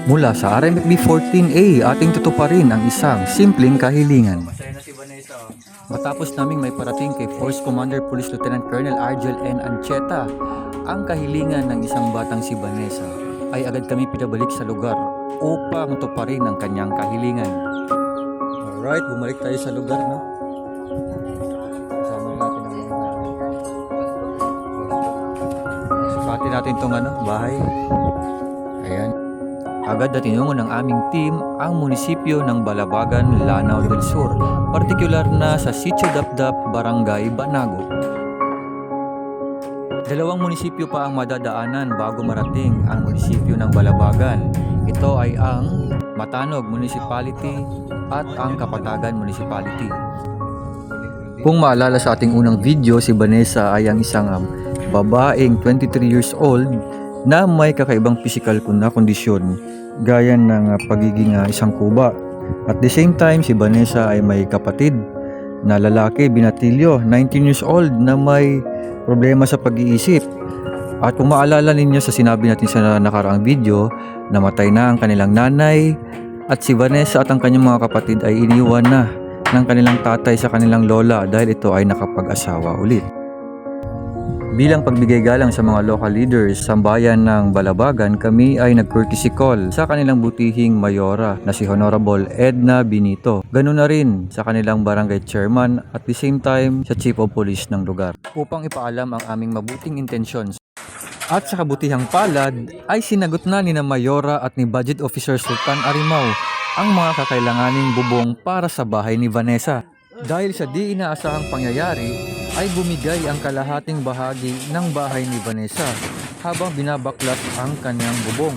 Mula sa RMFB 14A, ating tutuparin ang isang simpleng kahilingan. Masaya na si Vanessa. Matapos naming may parating kay Force Commander Police Lieutenant Colonel Argel N. Ancheta, ang kahilingan ng isang batang si Vanessa, ay agad kami pinabalik sa lugar upang tuparin ang kanyang kahilingan. Alright, bumalik tayo sa lugar, no? Kasama natin ang mga sukatin natin itong bahay. Ayan. Agad na tinungo ng aming team ang munisipyo ng Balabagan, Lanao del Sur, partikular na sa Sitio Dapdap, Barangay Banago. Dalawang munisipyo pa ang madadaanan bago marating ang munisipyo ng Balabagan. Ito ay ang Matanog Municipality at ang Kapatagan Municipality. Kung maalala sa ating unang video, si Vanessa ay ang isang babaeng 23 years old na may kakaibang physical na kondisyon gaya ng pagiging isang kuba. At the same time, si Vanessa ay may kapatid na lalaki, binatilyo, 19 years old na may problema sa pag-iisip. At kung maalala ninyo sa sinabi natin sa nakaraang video, namatay na ang kanilang nanay at si Vanessa at ang kanyang mga kapatid ay iniwan na ng kanilang tatay sa kanilang lola dahil ito ay nakapag-asawa ulit. Bilang pagbigay galang sa mga local leaders sa bayan ng Balabagan, kami ay nag-courtesy call sa kanilang butihing mayora na si Honorable Edna Benito. Ganun na rin sa kanilang barangay chairman at the same time sa chief of police ng lugar upang ipaalam ang aming mabuting intensyon. At sa kabutihang palad ay sinagot na ni na mayora at ni budget officer Sultan Arimao ang mga kakailanganing bubong para sa bahay ni Vanessa. Dahil sa di inaasahang pangyayari, ay bumigay ang kalahating bahagi ng bahay ni Vanessa habang binabaklas ang kanyang bubong.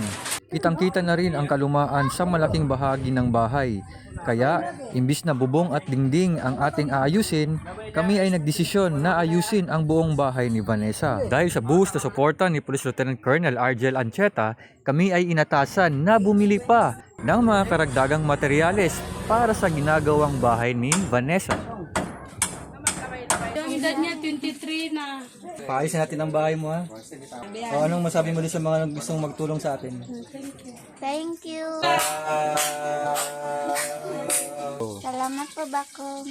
Kitang-kita na rin ang kalumaan sa malaking bahagi ng bahay. Kaya, imbis na bubong at dingding ang ating aayusin, kami ay nagdesisyon na ayusin ang buong bahay ni Vanessa. Dahil sa buhos na suporta ni Police Lieutenant Colonel Argel Ancheta, kami ay inatasan na bumili pa ng mga karagdagang materyales para sa ginagawang bahay ni Vanessa. Yung edad niya 23 na. Paayusin natin ang bahay mo, ha? O anong masabi mo din sa mga gustong magtulong sa atin? Thank you. Salamat po, Bakong.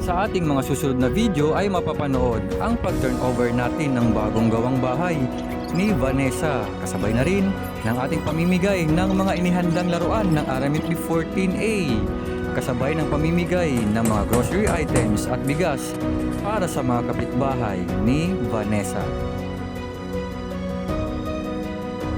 Sa ating mga susunod na video ay mapapanood ang pag-turnover natin ng bagong gawang bahay ni Vanessa. Kasabay na rin ng ating pamimigay ng mga inihandang laruan ng RMFB 14A. Kasabay ng pamimigay ng mga grocery items at bigas para sa mga kapitbahay ni Vanessa.